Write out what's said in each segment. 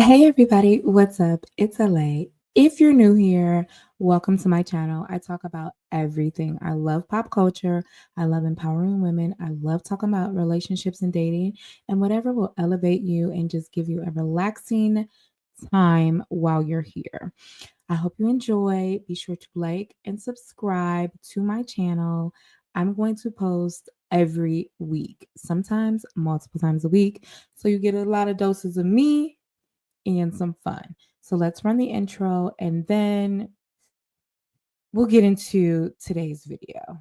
Hey everybody, what's up? It's LA. If you're new here, welcome to my channel. I talk about everything. I love pop culture. I love empowering women. I love talking about relationships and dating and whatever will elevate you and just give you a relaxing time while you're here. I hope you enjoy. Be sure to like and subscribe to my channel. I'm going to post every week, sometimes multiple times a week. So you get a lot of doses of me and some fun. So let's run the intro and then we'll get into today's video.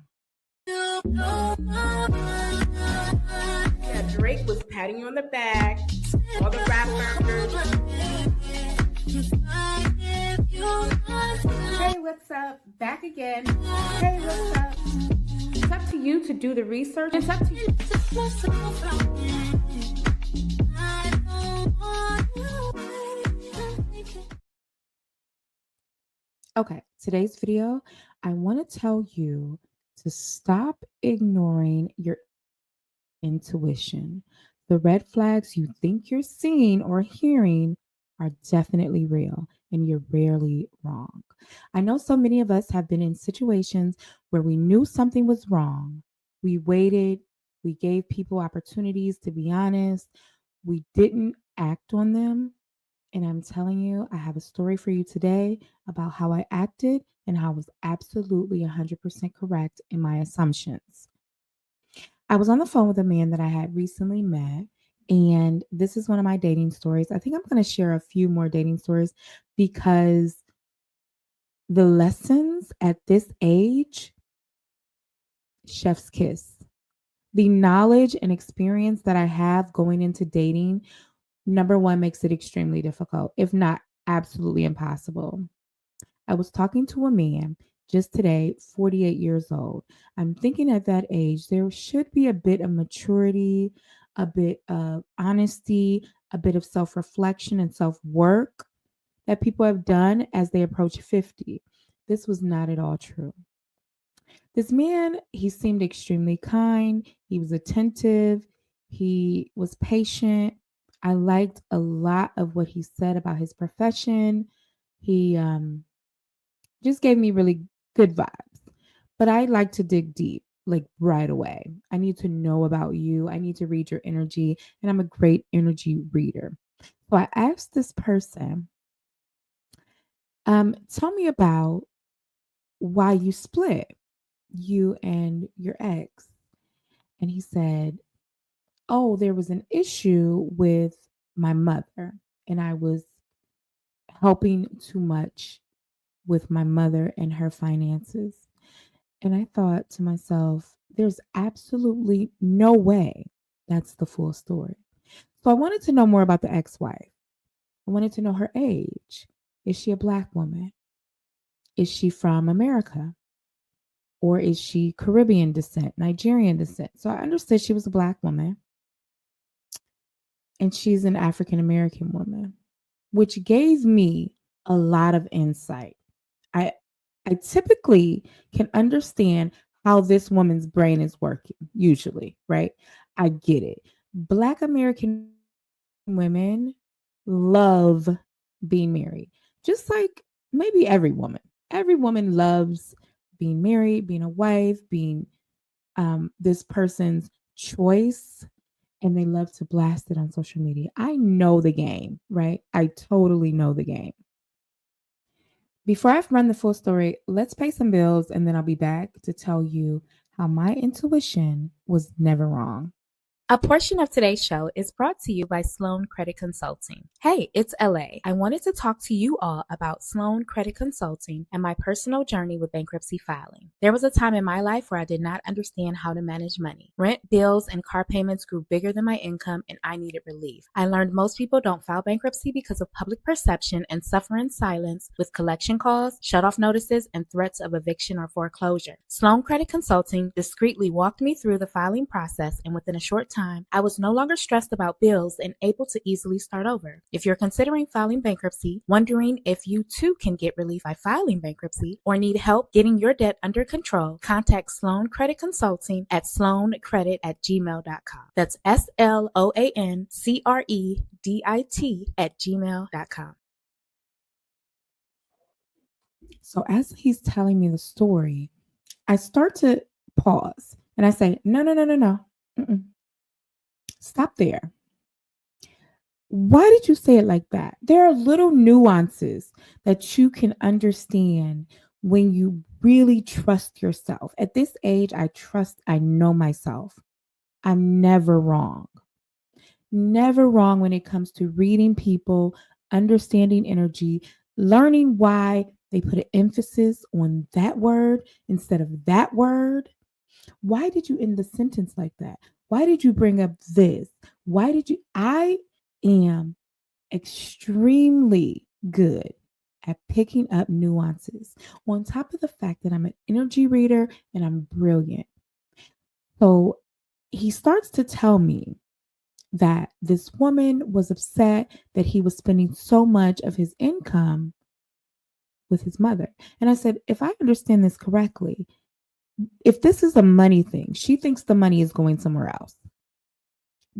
Yeah, Drake was patting you on the back. All the rappers. Hey, what's up? Back again. Hey, what's up? It's up to you to do the research. It's up to you. Okay, today's video, I want to tell you to stop ignoring your intuition. The red flags you think you're seeing or hearing are definitely real, and you're rarely wrong. I know so many of us have been in situations where we knew something was wrong. We waited, we gave people opportunities to be honest, we didn't act on them. And I'm telling you, I have a story for you today about how I acted and how I was absolutely 100% correct in my assumptions. I was on the phone with a man that I had recently met, and this is one of my dating stories. I think I'm going to share a few more dating stories because the lessons at this age, chef's kiss. The knowledge and experience that I have going into dating, number one, makes it extremely difficult, if not absolutely impossible. I was talking to a man just today, 48 years old. I'm thinking at that age, there should be a bit of maturity, a bit of honesty, a bit of self reflection and self work that people have done as they approach 50. This was not at all true. This man, he seemed extremely kind, he was attentive, he was patient. I liked a lot of what he said about his profession. He just gave me really good vibes. But I like to dig deep, like right away. I need to know about you. I need to read your energy, and I'm a great energy reader. So I asked this person, tell me about why you split, you and your ex. And he said, oh, there was an issue with my mother, and I was helping too much with my mother and her finances. And I thought to myself, there's absolutely no way that's the full story. So I wanted to know more about the ex wife. I wanted to know her age. Is she a Black woman? Is she from America? Or is she Caribbean descent, Nigerian descent? So I understood she was a Black woman and she's an African American woman, which gave me a lot of insight. I I typically can understand how this woman's brain is working, usually, right? I get it. Black American women love being married, just like maybe every woman. Every woman loves being married, being a wife, being this person's choice, and they love to blast it on social media. I know the game, right? I totally know the game. Before I run the full story, let's pay some bills and then I'll be back to tell you how my intuition was never wrong. A portion of today's show is brought to you by Sloan Credit Consulting. Hey, it's LA. I wanted to talk to you all about Sloan Credit Consulting and my personal journey with bankruptcy filing. There was a time in my life where I did not understand how to manage money. Rent, bills, and car payments grew bigger than my income and I needed relief. I learned most people don't file bankruptcy because of public perception and suffer in silence with collection calls, shutoff notices, and threats of eviction or foreclosure. Sloan Credit Consulting discreetly walked me through the filing process, and within a short time, I was no longer stressed about bills and able to easily start over. If you're considering filing bankruptcy, wondering if you too can get relief by filing bankruptcy, or need help getting your debt under control, contact Sloan Credit Consulting at sloancredit@gmail.com. That's SLOANCRE DIT@gmail.com. So as he's telling me the story, I start to pause and I say, no, no, no, no, no. Mm-mm. Stop there. Why did you say it like that? There are little nuances that you can understand when you really trust yourself. At this age, I know myself. I'm never wrong. Never wrong when it comes to reading people, understanding energy, learning why they put an emphasis on that word instead of that word. Why did you end the sentence like that? Why did you bring up this? Why did you? I am extremely good at picking up nuances, on top of the fact that I'm an energy reader and I'm brilliant. So he starts to tell me that this woman was upset that he was spending so much of his income with his mother. And I said, if I understand this correctly, if this is a money thing, she thinks the money is going somewhere else.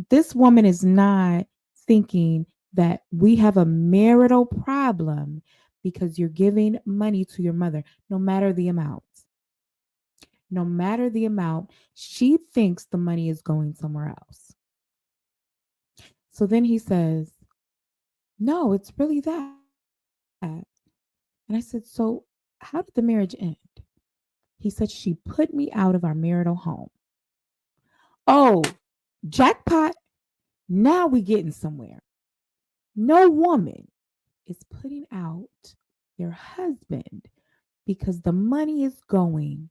This woman is not thinking that we have a marital problem because you're giving money to your mother, no matter the amount. No matter the amount, she thinks the money is going somewhere else. So then he says, no, it's really that. And I said, so how did the marriage end? He said, she put me out of our marital home. Oh, jackpot. Now we getting somewhere. No woman is putting out their husband because the money is going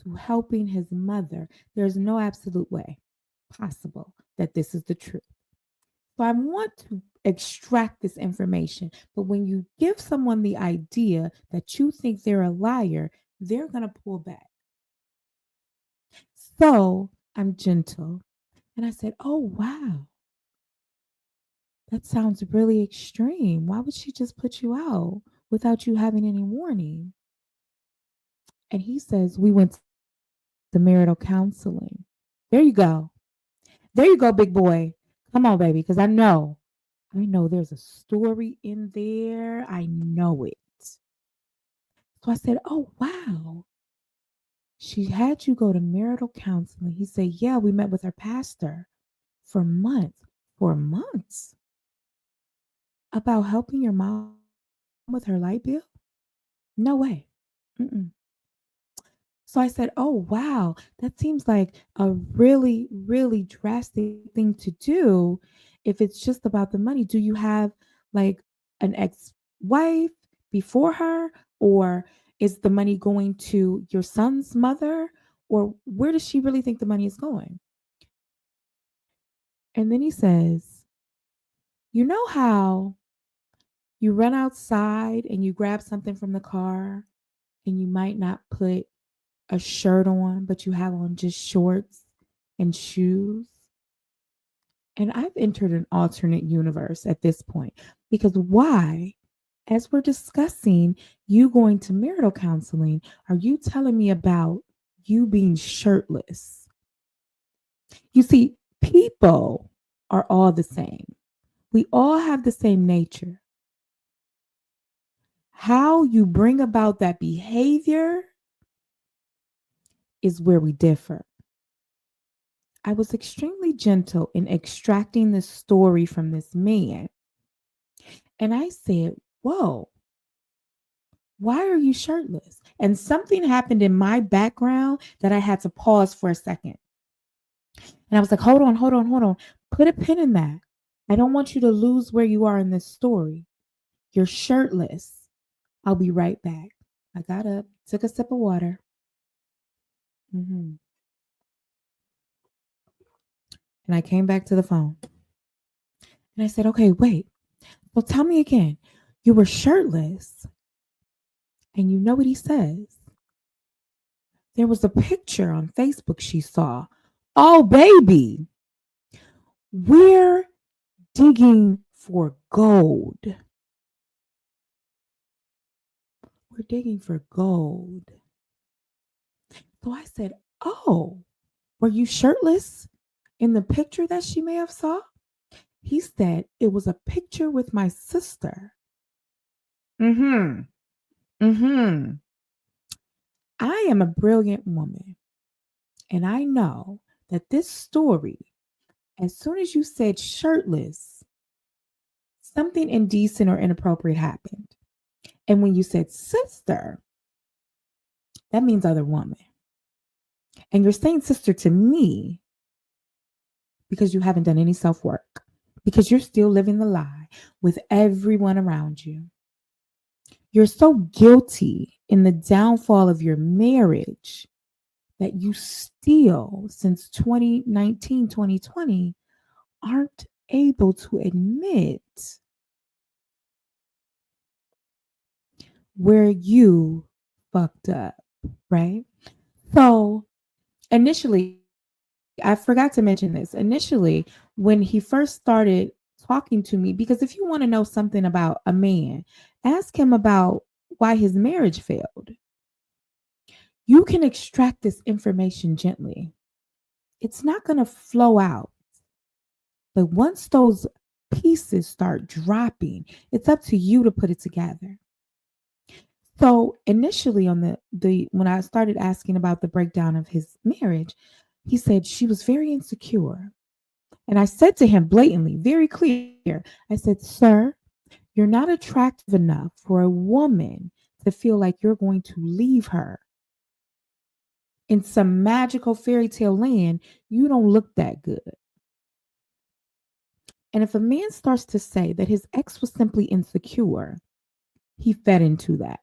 to helping his mother. There's no absolute way possible that this is the truth. So I want to extract this information. But when you give someone the idea that you think they're a liar, they're going to pull back. So I'm gentle. And I said, oh, wow. That sounds really extreme. Why would she just put you out without you having any warning? And he says, we went to marital counseling. There you go. There you go, big boy. Come on, baby, because I know there's a story in there. I know it. So I said, oh, wow. She had you go to marital counseling. He said, yeah, we met with our pastor for months. For months? About helping your mom with her light bill? No way. Mm-mm. So I said, oh, wow, that seems like a really, really drastic thing to do if it's just about the money. Do you have like an ex wife before her? Or is the money going to your son's mother? Or where does she really think the money is going? And then he says, you know how you run outside and you grab something from the car and you might not put a shirt on, but you have on just shorts and shoes. And I've entered an alternate universe at this point because why? As we're discussing you going to marital counseling, are you telling me about you being shirtless? You see, people are all the same. We all have the same nature. How you bring about that behavior is where we differ. I was extremely gentle in extracting this story from this man. And I said, whoa, why are you shirtless? And something happened in my background that I had to pause for a second. And I was like, hold on, hold on, hold on. Put a pin in that. I don't want you to lose where you are in this story. You're shirtless. I'll be right back. I got up, took a sip of water. And I came back to the phone. And I said, okay, wait. Well, tell me again. You were shirtless. And you know what he says? There was a picture on Facebook she saw. Oh, baby, we're digging for gold. We're digging for gold. So I said, oh, were you shirtless in the picture that she may have saw? He said it was a picture with my sister. Mm-hmm. Mm-hmm. I am a brilliant woman, and I know that this story, as soon as you said shirtless, something indecent or inappropriate happened. And when you said sister, that means other woman. And you're saying sister to me because you haven't done any self work, because you're still living the lie with everyone around you. You're so guilty in the downfall of your marriage that you still, since 2019, 2020, aren't able to admit where you fucked up, right? So initially, I forgot to mention this. Initially, when he first started talking to me, because if you want to know something about a man, ask him about why his marriage failed. You can extract this information gently. It's not going to flow out. But once those pieces start dropping, it's up to you to put it together. So initially on the when I started asking about the breakdown of his marriage, he said she was very insecure. And I said to him blatantly, very clear, I said, "Sir, you're not attractive enough for a woman to feel like you're going to leave her in some magical fairy tale land. You don't look that good." And if a man starts to say that his ex was simply insecure, he fed into that.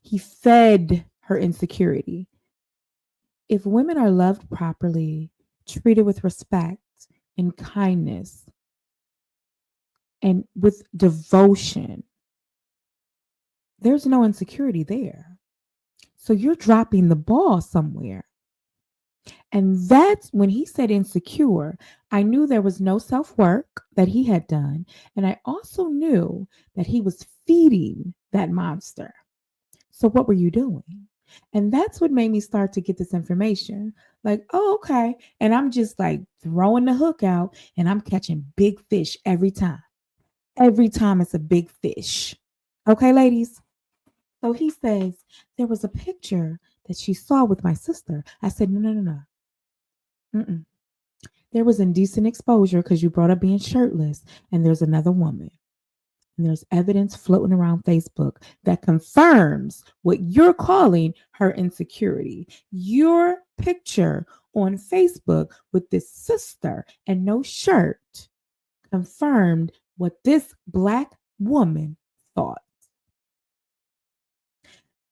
He fed her insecurity. If women are loved properly, treated with respect and kindness, and with devotion, there's no insecurity there. So you're dropping the ball somewhere. And that's when he said insecure, I knew there was no self work that he had done. And I also knew that he was feeding that monster. So what were you doing? And that's what made me start to get this information. Like, oh, okay. And I'm just like throwing the hook out and I'm catching big fish every time. Every time it's a big fish. Okay, ladies? So he says, there was a picture that she saw with my sister. I said, no, no, no, no. Mm-mm. There was indecent exposure because you brought up being shirtless, and there's another woman. And there's evidence floating around Facebook that confirms what you're calling her insecurity. Your picture on Facebook with this sister and no shirt confirmed what this Black woman thought.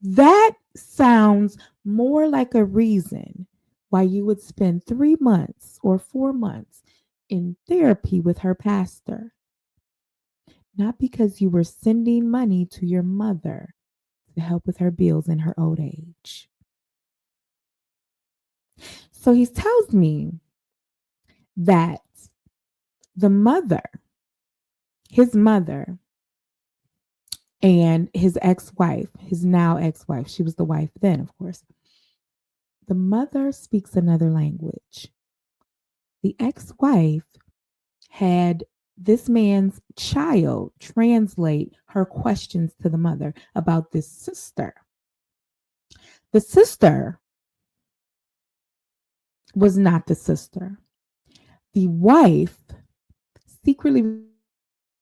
That sounds more like a reason why you would spend 3 months or 4 months in therapy with her pastor, not because you were sending money to your mother to help with her bills in her old age. So he tells me that the mother, his mother, and his ex wife, his now ex wife, she was the wife then, of course, the mother speaks another language. The ex wife had this man's child translate her questions to the mother about this sister. The sister was not the sister. The wife secretly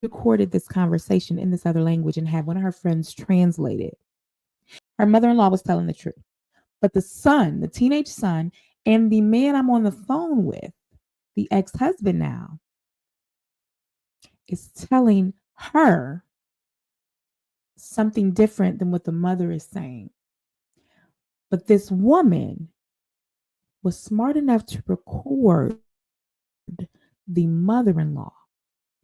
recorded this conversation in this other language and had one of her friends translate it. Her mother in law was telling the truth. But the son, the teenage son, and the man I'm on the phone with, the ex husband now, is telling her something different than what the mother is saying. But this woman was smart enough to record the mother in law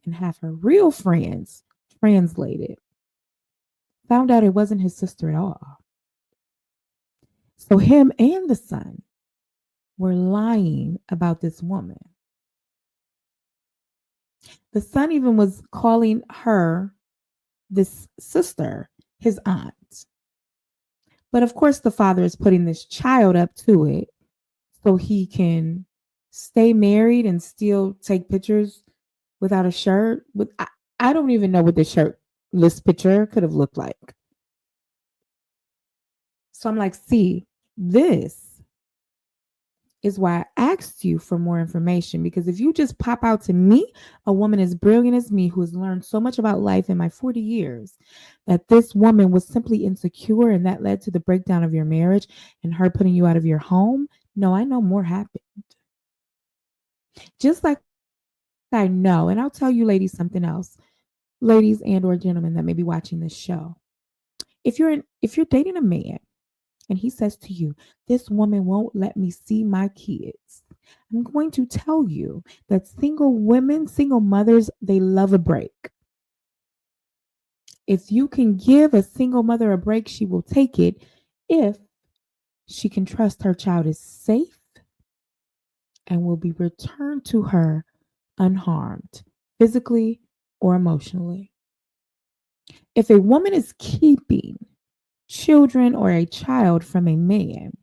and have her real friends translate it. Found out it wasn't his sister at all. So him and the son were lying about this woman. The son even was calling her, this sister, his aunt. But of course, the father is putting this child up to it so he can stay married and still take pictures without a shirt. I don't even know what the shirtless picture could have looked like. So I'm like, see, this is why I asked you for more information, because if you just pop out to me, a woman as brilliant as me who has learned so much about life in my 40 years, that this woman was simply insecure and that led to the breakdown of your marriage and her putting you out of your home. No, I know more happened. Just like I know, and I'll tell you ladies something else, ladies and or gentlemen that may be watching this show. If you're dating a man and he says to you, this woman won't let me see my kids, I'm going to tell you that single women, single mothers, they love a break. If you can give a single mother a break, she will take it if she can trust her child is safe and will be returned to her unharmed, physically or emotionally. If a woman is keeping children or a child from a man,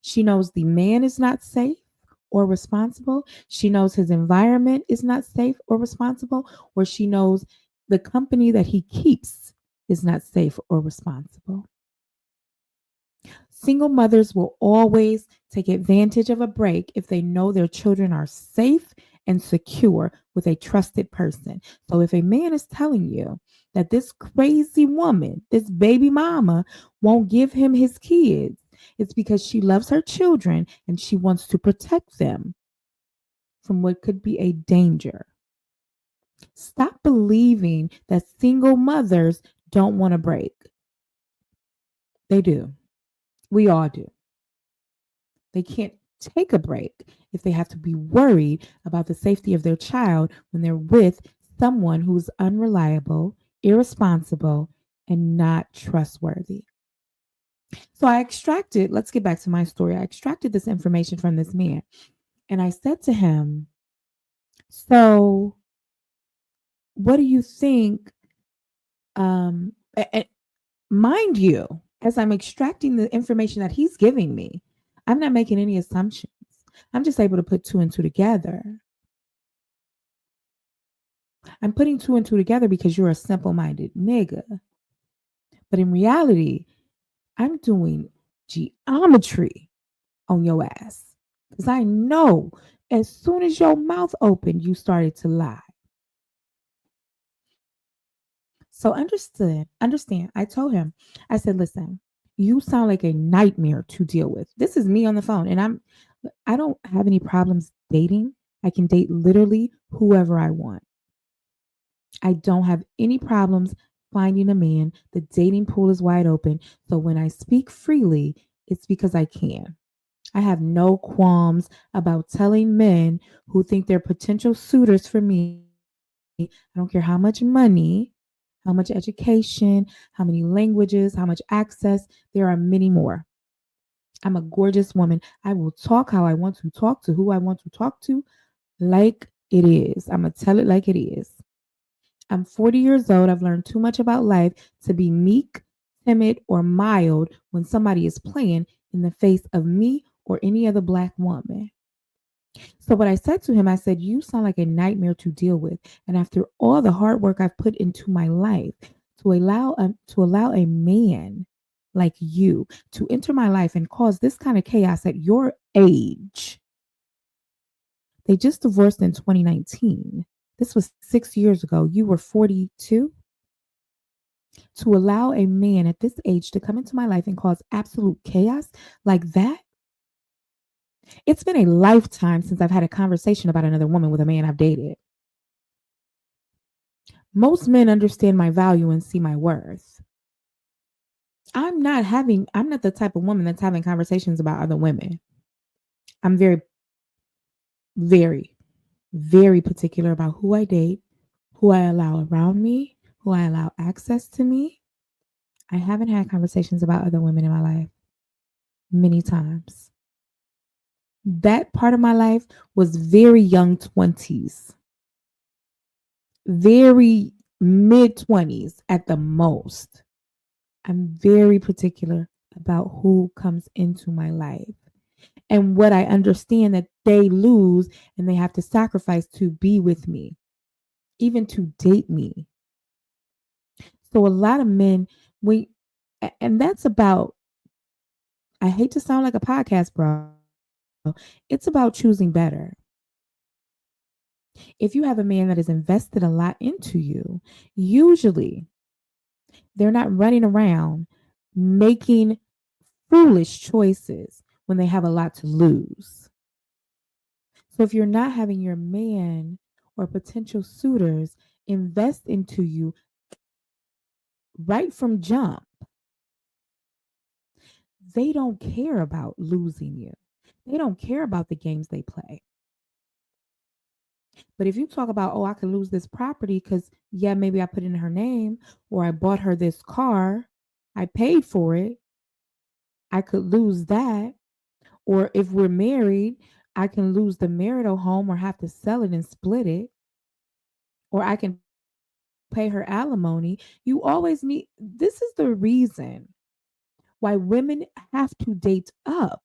she knows the man is not safe or responsible. She knows his environment is not safe or responsible, or she knows the company that he keeps is not safe or responsible. Single mothers will always take advantage of a break if they know their children are safe and secure with a trusted person. So if a man is telling you that this crazy woman, this baby mama, won't give him his kids, it's because she loves her children and she wants to protect them from what could be a danger. Stop believing that single mothers don't want a break. They do. We all do. They can't take a break if they have to be worried about the safety of their child when they're with someone who's unreliable, irresponsible, and not trustworthy. So let's get back to my story. I extracted this information from this man and I said to him, so what do you think? And mind you, as I'm extracting the information that he's giving me, I'm not making any assumptions. I'm just able to put two and two together. I'm putting two and two together because you're a simple minded nigga. But in reality, I'm doing geometry on your ass. Because I know as soon as your mouth opened, you started to lie. So understand. I told him, I said, listen, you sound like a nightmare to deal with. This is me on the phone, and I don't have any problems dating. I can date literally whoever I want. I don't have any problems finding a man. The dating pool is wide open. So when I speak freely, it's because I can. I have no qualms about telling men who think they're potential suitors for me. I don't care how much money, how much education, how many languages, how much access. There are many more. I'm a gorgeous woman. I will talk how I want to talk to who I want to talk to, like it is. I'm going to tell it like it is. I'm 40 years old. I've learned too much about life to be meek, timid, or mild when somebody is playing in the face of me or any other Black woman. So what I said to him, I said, you sound like a nightmare to deal with. And after all the hard work I've put into my life to allow a man like you to enter my life and cause this kind of chaos at your age. They just divorced in 2019. This was 6 years ago. You were 42. To allow a man at this age to come into my life and cause absolute chaos like that. It's been a lifetime since I've had a conversation about another woman with a man I've dated. Most men understand my value and see my worth. I'm not the type of woman that's having conversations about other women. I'm very, very, very particular about who I date, who I allow around me, who I allow access to me. I haven't had conversations about other women in my life many times. That part of my life was very young 20s, very mid 20s at the most. I'm very particular about who comes into my life and what I understand that they lose and they have to sacrifice to be with me. even to date me. So a lot of men, we, and that's about, I hate to sound like a podcast, bro. It's about choosing better. If you have a man that has invested a lot into you, usually they're not running around making foolish choices when they have a lot to lose. So if you're not having your man or potential suitors invest into you right from jump, they don't care about losing you. They don't care about the games they play. But if you talk about, oh, I could lose this property because, yeah, maybe I put it in her name or I bought her this car, I paid for it, I could lose that. Or if we're married, I can lose the marital home or have to sell it and split it. Or I can pay her alimony. You always need, this is the reason why women have to date up.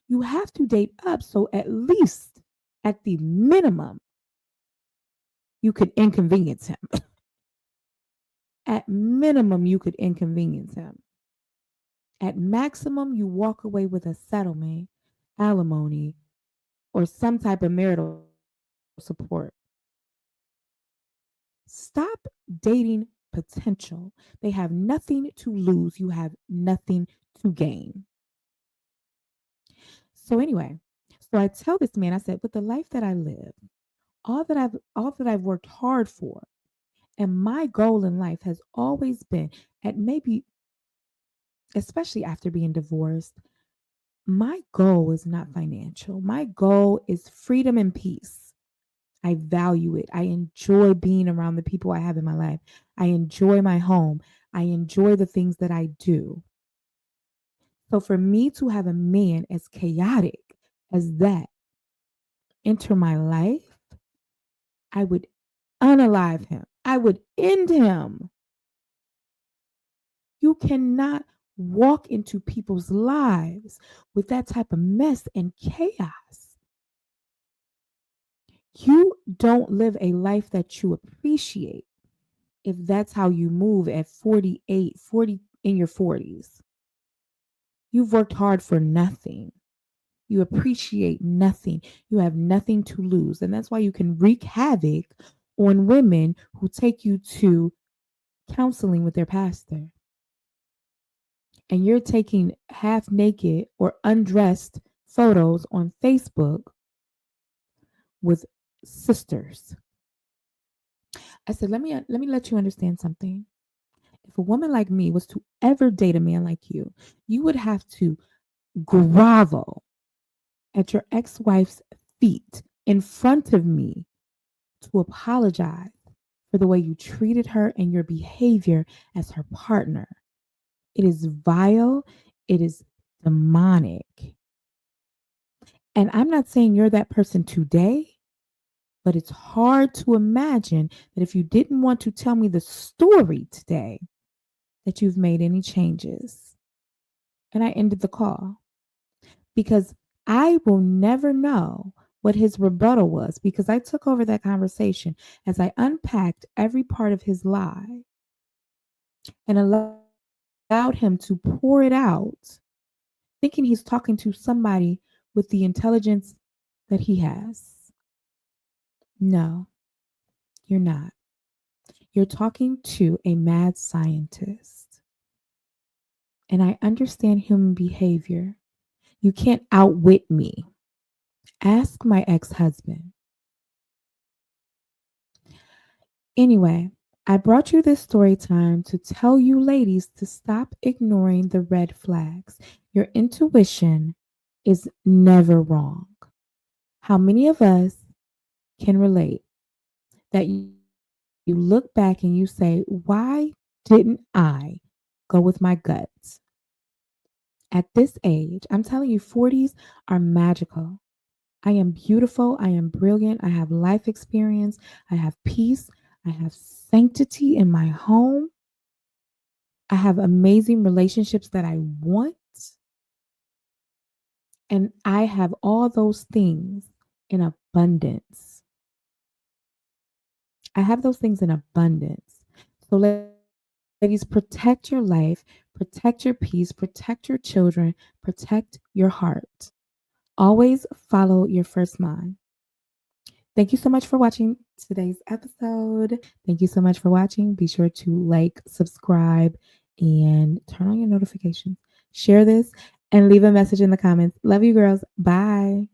You have to date up so at least at the minimum you could inconvenience him. At minimum you could inconvenience him. At maximum you walk away with a settlement, alimony, or some type of marital support. Stop dating potential. They have nothing to lose. You have nothing to gain. So anyway, so I tell this man, I said, with the life that I live, all that I've worked hard for, and my goal in life has always been, at maybe especially after being divorced, my goal is not financial. My goal is freedom and peace. I value it. I enjoy being around the people I have in my life. I enjoy my home. I enjoy the things that I do. So for me to have a man as chaotic as that enter my life, I would unalive him. I would end him. You cannot walk into people's lives with that type of mess and chaos. You don't live a life that you appreciate if that's how you move at 48, 40 in your 40s. You've worked hard for nothing. You appreciate nothing. You have nothing to lose. And that's why you can wreak havoc on women who take you to counseling with their pastor. And you're taking half naked or undressed photos on Facebook with sisters. I said, let me let you understand something. If a woman like me was to ever date a man like you would have to grovel at your ex-wife's feet in front of me to apologize for the way you treated her and your behavior as her partner. It is vile. It is demonic. And I'm not saying you're that person today, but it's hard to imagine that if you didn't want to tell me the story today, that you've made any changes. And I ended the call because I will never know what his rebuttal was because I took over that conversation as I unpacked every part of his lie and allowed him to pour it out, thinking he's talking to somebody with the intelligence that he has. No, you're not. You're talking to a mad scientist. And I understand human behavior. You can't outwit me. Ask my ex husband. Anyway, I brought you this story time to tell you ladies to stop ignoring the red flags. Your intuition is never wrong. How many of us can relate that you look back and you say, why didn't I go with my guts? At this age, I'm telling you, 40s are magical. I am beautiful. I am brilliant. I have life experience. I have peace. I have sanctity in my home. I have amazing relationships that I want. And I have all those things in abundance. I have those things in abundance. So, ladies, protect your life, protect your peace, protect your children, protect your heart. Always follow your first mind. Thank you so much for watching today's episode. Thank you so much for watching. Be sure to like, subscribe, and turn on your notifications. Share this and leave a message in the comments. Love you, girls. Bye.